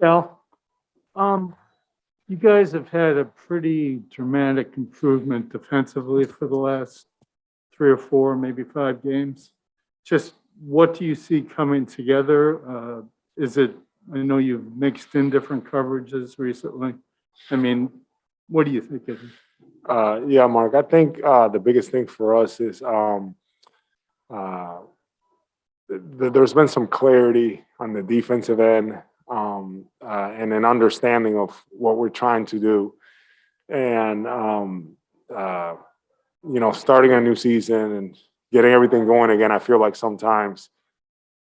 Al, um, you guys have had a pretty dramatic improvement defensively for the last 3 or 4, maybe 5 games. Just what do you see coming together? Is it, I know you've mixed in different coverages recently. I mean, what do you think it is? Yeah, Mark. I think the biggest thing for us is uh, there's been some clarity on the defensive end and an understanding of what we're trying to do. And, uh, starting a new season and getting everything going again, I feel like sometimes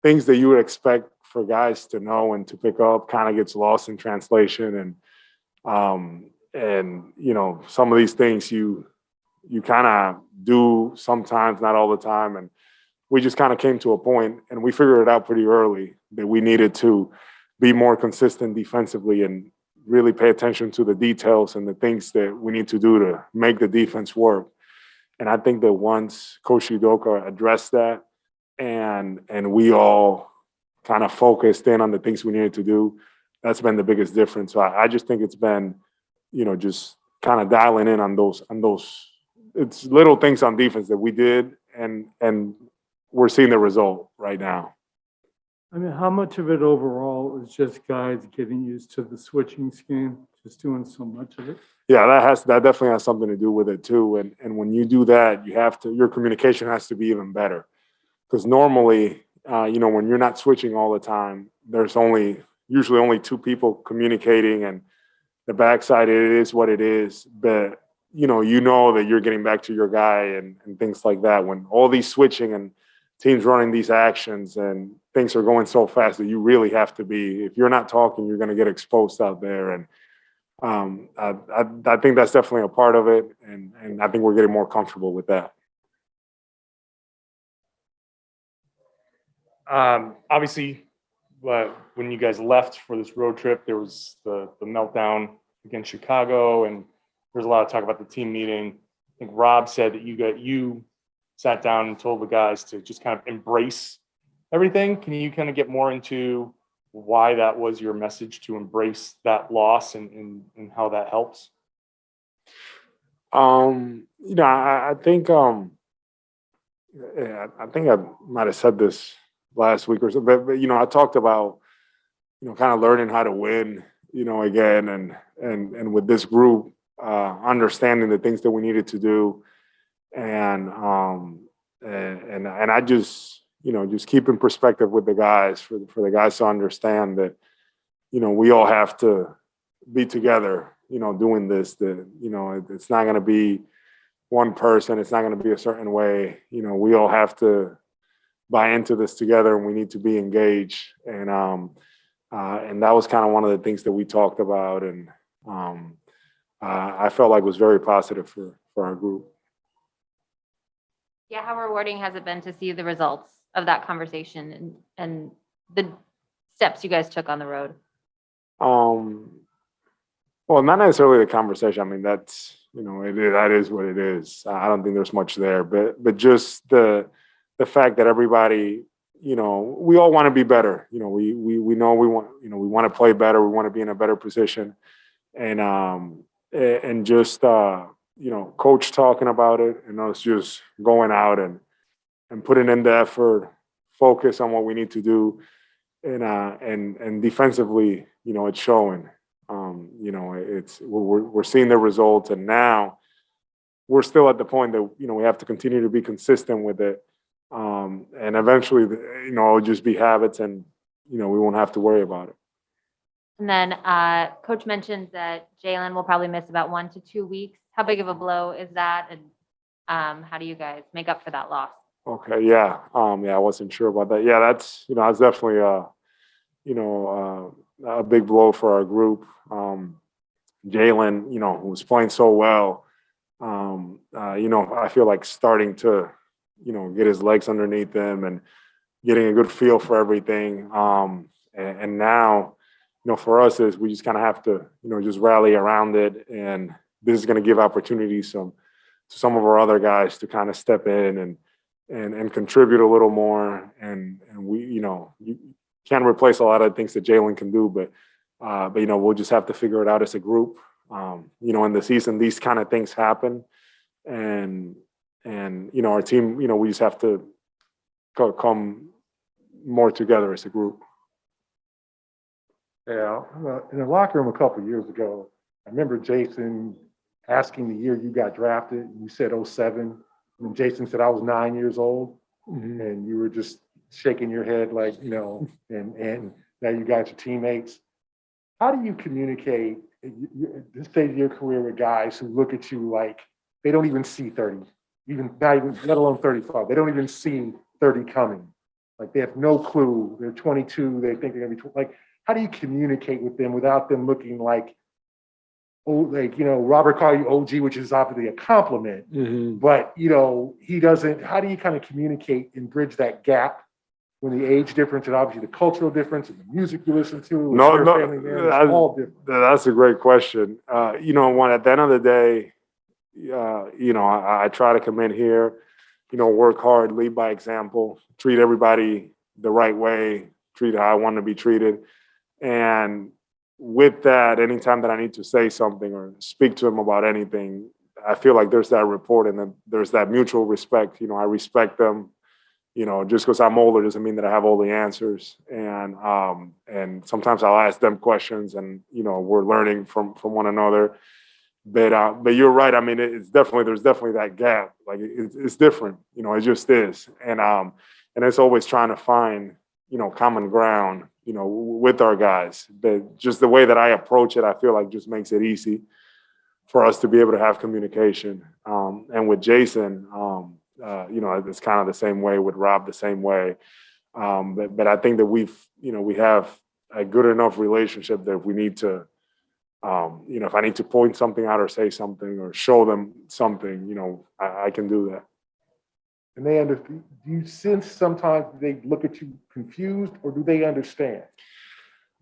things that you would expect for guys to know and to pick up kind of gets lost in translation. And some of these things you kind of do sometimes, not all the time. And we just kind of came to a point and we figured it out pretty early that we needed to be more consistent defensively and really pay attention to the details and the things that we need to do to make the defense work. And I think that once Coach Udoka addressed that and we all kind of focused in on the things we needed to do, that's been the biggest difference. So I just think it's been, just kind of dialing in on those it's little things on defense that we did and we're seeing the result right now. I mean, how much of it overall is just guys getting used to the switching scheme, just doing so much of it? Yeah, that definitely has something to do with it too. And when you do that, your communication has to be even better. Because normally, when you're not switching all the time, there's usually only two people communicating, and the backside, it is what it is. But you know that you're getting back to your guy and things like that. When all these switching and teams running these actions and things are going so fast that you really have to be. If you're not talking, you're going to get exposed out there. And I think that's definitely a part of it, and I think we're getting more comfortable with that. Obviously, when you guys left for this road trip, there was the meltdown against Chicago, and there's a lot of talk about the team meeting. I think Rob said that you sat down and told the guys to just kind of embrace everything. Can you kind of get more into why that was your message to embrace that loss and how that helps? I think I think I might have said this last week or so, but I talked about kind of learning how to win, again, and with this group, understanding the things that we needed to do, and I just just keep in perspective with the guys for the guys to understand that we all have to be together, doing this. That it's not going to be one person. It's not going to be a certain way. We all have to buy into this together, and we need to be engaged. And that was kind of one of the things that we talked about, and I felt like it was very positive for our group. Yeah, how rewarding has it been to see the results of that conversation and the steps you guys took on the road? Well, not necessarily the conversation. I mean, that's that is what it is. I don't think there's much there, but just the fact that everybody, we all want to be better. We know we want to play better. We want to be in a better position, and just coach talking about it, and us just going out and putting in the effort, focus on what we need to do, and defensively, it's showing. We're seeing the results, and now we're still at the point that we have to continue to be consistent with it, and eventually, it'll just be habits, and we won't have to worry about it. And then Coach mentioned that Jaylen will probably miss about 1 to 2 weeks. How big of a blow is that? And how do you guys make up for that loss? Okay, yeah, I wasn't sure about that. Yeah, that's definitely a big blow for our group. Jaylen, who was playing so well, I feel like starting to, get his legs underneath him and getting a good feel for everything. And now, for us is we just kind of have to, just rally around it. And this is going to give opportunities to some of our other guys to kind of step in and contribute a little more. And we, you can't replace a lot of things that Jaylen can do, but But, we'll just have to figure it out as a group. In the season, these kind of things happen. And our team, we just have to come more together as a group. Yeah, well, in the locker room a couple of years ago, I remember Jason asking the year you got drafted. And you said 07. And Jason said, I was 9 years old. Mm-hmm. And you were just shaking your head like, and now you got your teammates. How do you communicate at this stage of your career with guys who look at you like they don't even see 30, not even, let alone 35. They don't even see 30 coming. Like they have no clue. They're 22. They think they're going to be like, how do you communicate with them without them looking like, Robert called you OG, which is obviously a compliment, Mm-hmm. but, he doesn't, how do you kind of communicate and bridge that gap when the age difference and obviously the cultural difference and the music you listen to, family there, it's all different. That's a great at the end of the day, I try to come in here, work hard, lead by example, treat everybody the right way, treat how I want to be treated. And with that, anytime that I need to say something or speak to them about anything, I feel like there's that rapport and then there's that mutual respect. I respect them. Just because I'm older doesn't mean that I have all the answers. And sometimes I'll ask them questions and, we're learning from one another. But you're right. I mean, there's definitely that gap. Like it's different, it just is. And it's always trying to find, common ground, with our guys. But just the way that I approach it, I feel like just makes it easy for us to be able to have communication. And with Jason, it's kind of the same way, with Rob the same way. But I think that we have a good enough relationship that if we need to, if I need to point something out or say something or show them something, I can do that. And they understand. Do you sense sometimes they look at you confused, or do they understand?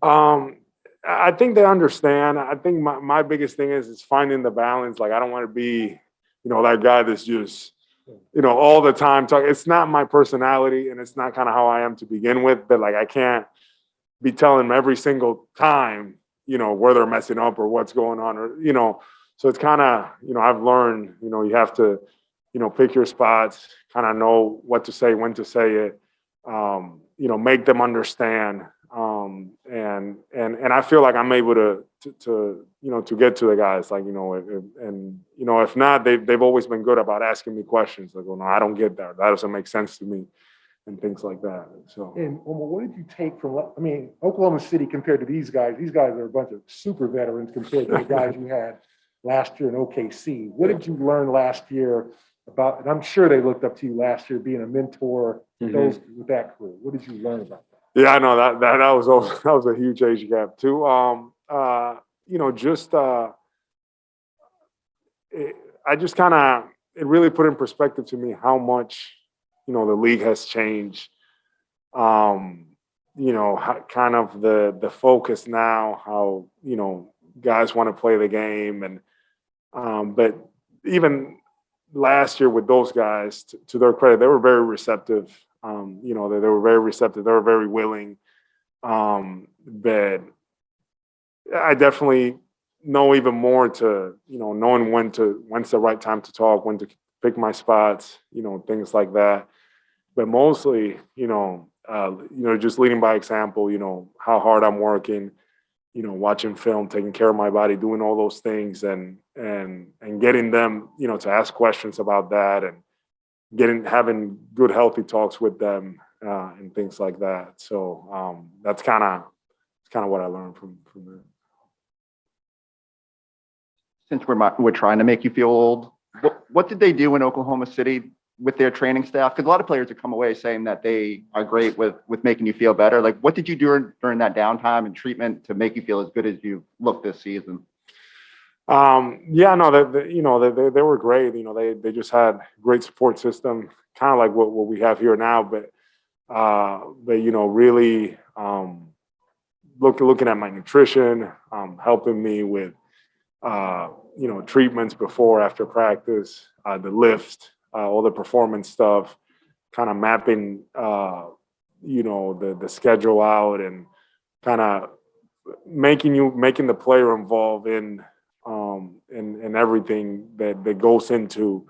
I think they understand. I think my biggest thing is finding the balance. Like I don't want to be, that guy that's just, all the time talking. It's not my personality, and it's not kind of how I am to begin with. But like I can't be telling them every single time, where they're messing up or what's going on, or So it's kind of, I've learned, you have to, pick your spots, kind of know what to say, when to say it, make them understand. And I feel like I'm able to get to the guys, like, if not, they've always been good about asking me questions. Like, well, no, I don't get that. That doesn't make sense to me, and things like that. So. And what did you take from, Oklahoma City compared to these guys? These guys are a bunch of super veterans compared to the guys you had last year in OKC. What did you learn last year about, and I'm sure they looked up to you last year being a mentor with that crew. What did you learn about that? Yeah, I know that was a huge age gap too. I just kind of, it really put in perspective to me how much, the league has changed. How, kind of the focus now, how, guys want to play the game. And, but even last year with those guys, to their credit, they were very receptive. They were very receptive. They were very willing. But I definitely know even more to, knowing when's the right time to talk, when to pick my spots, things like that. But mostly, just leading by example, how hard I'm working, watching film, taking care of my body, doing all those things, and getting them, to ask questions about that, and having good, healthy talks with them, and things like that. So that's kind of what I learned from there. Since we're trying to make you feel old, what did they do in Oklahoma City with their training staff? Because a lot of players have come away saying that they are great with making you feel better. Like, what did you do during that downtime and treatment to make you feel as good as you look this season? They were great. They just had great support system, kind of like what we have here now. But really looking at my nutrition, helping me with treatments before, after practice, the lift, all the performance stuff, kind of mapping the schedule out, and kind of making the player involved in everything that goes into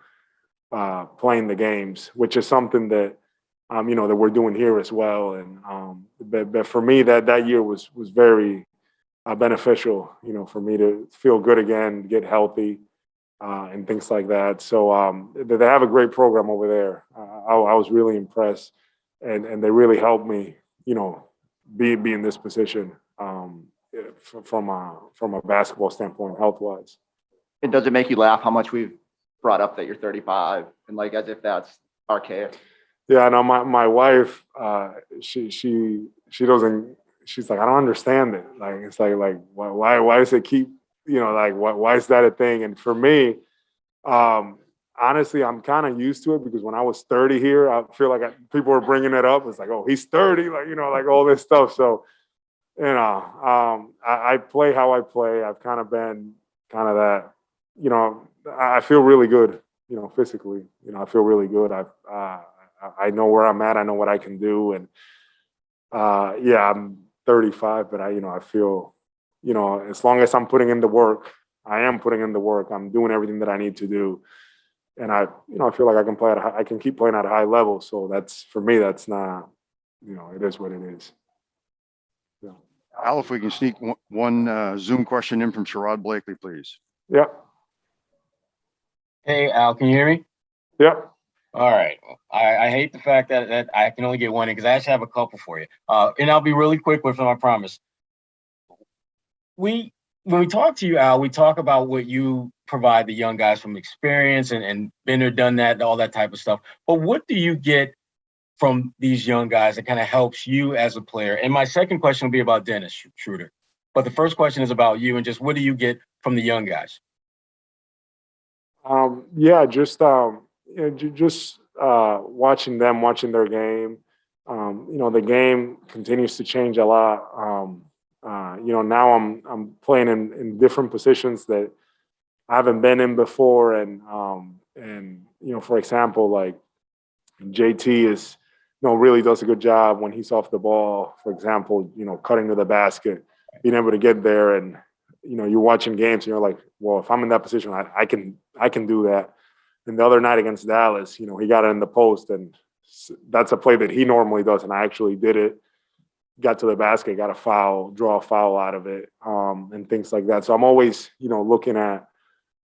playing the games, which is something that that we're doing here as well. And but for me, that year was very beneficial, for me to feel good again, get healthy, and things like that. So they have a great program over there. I was really impressed, and they really helped me, be in this position from a basketball standpoint, health wise. And does it make you laugh how much we've brought up that you're 35 and like as if that's archaic? Yeah, no, my wife, she doesn't. She's like, I don't understand it. Like, it's like why does it keep, why is that a thing? And for me, honestly, I'm kind of used to it because when I was 30 here, I feel like people were bringing it up. It's like, oh, he's 30, like all this stuff. So, I play how I play. I've kind of been that, I feel really good, physically. I feel really good. I know where I'm at. I know what I can do. And I'm 35, but I feel, as long as I'm putting in the work, I am putting in the work. I'm doing everything that I need to do. And I feel like I can keep playing at a high level. So for me, that's not, it is what it is. Yeah. Al, if we can sneak one Zoom question in from Sherrod Blakely, please. Yeah. Hey, Al, can you hear me? Yeah. All right. I hate the fact that I can only get one in because I actually have a couple for you. And I'll be really quick with them, I promise. When we talk to you, Al, we talk about what you provide the young guys from experience and been there, done that, all that type of stuff. But what do you get from these young guys that kind of helps you as a player? And my second question will be about Dennis Schroeder. But the first question is about you and just what do you get from the young guys? Just watching them, watching their game. The game continues to change a lot. Now I'm playing in different positions that I haven't been in before, and for example, like JT is, really does a good job when he's off the ball. For example, cutting to the basket, being able to get there, and you're watching games and you're like, well, if I'm in that position, I can do that. And the other night against Dallas, he got it in the post, and that's a play that he normally does, and I actually did it. Got to the basket, got a foul, draw a foul out of it, and things like that. So I'm always, looking at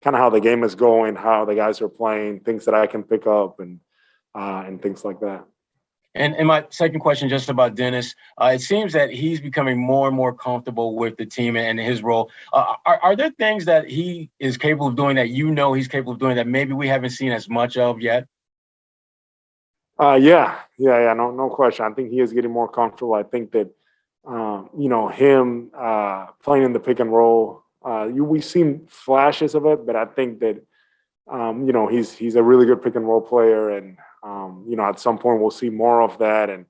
kind of how the game is going, how the guys are playing, things that I can pick up, and things like that. And my second question, just about Dennis, it seems that he's becoming more and more comfortable with the team and his role. Are there things that he is capable of doing that he's capable of doing that maybe we haven't seen as much of yet? No question. I think he is getting more comfortable. I think that, him playing in the pick and roll, we've seen flashes of it, but I think that, he's a really good pick and roll player, and at some point we'll see more of that, and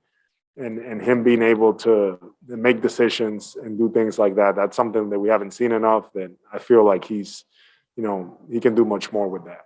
him being able to make decisions and do things like that. That's something that we haven't seen enough. That I feel like he's, he can do much more with that.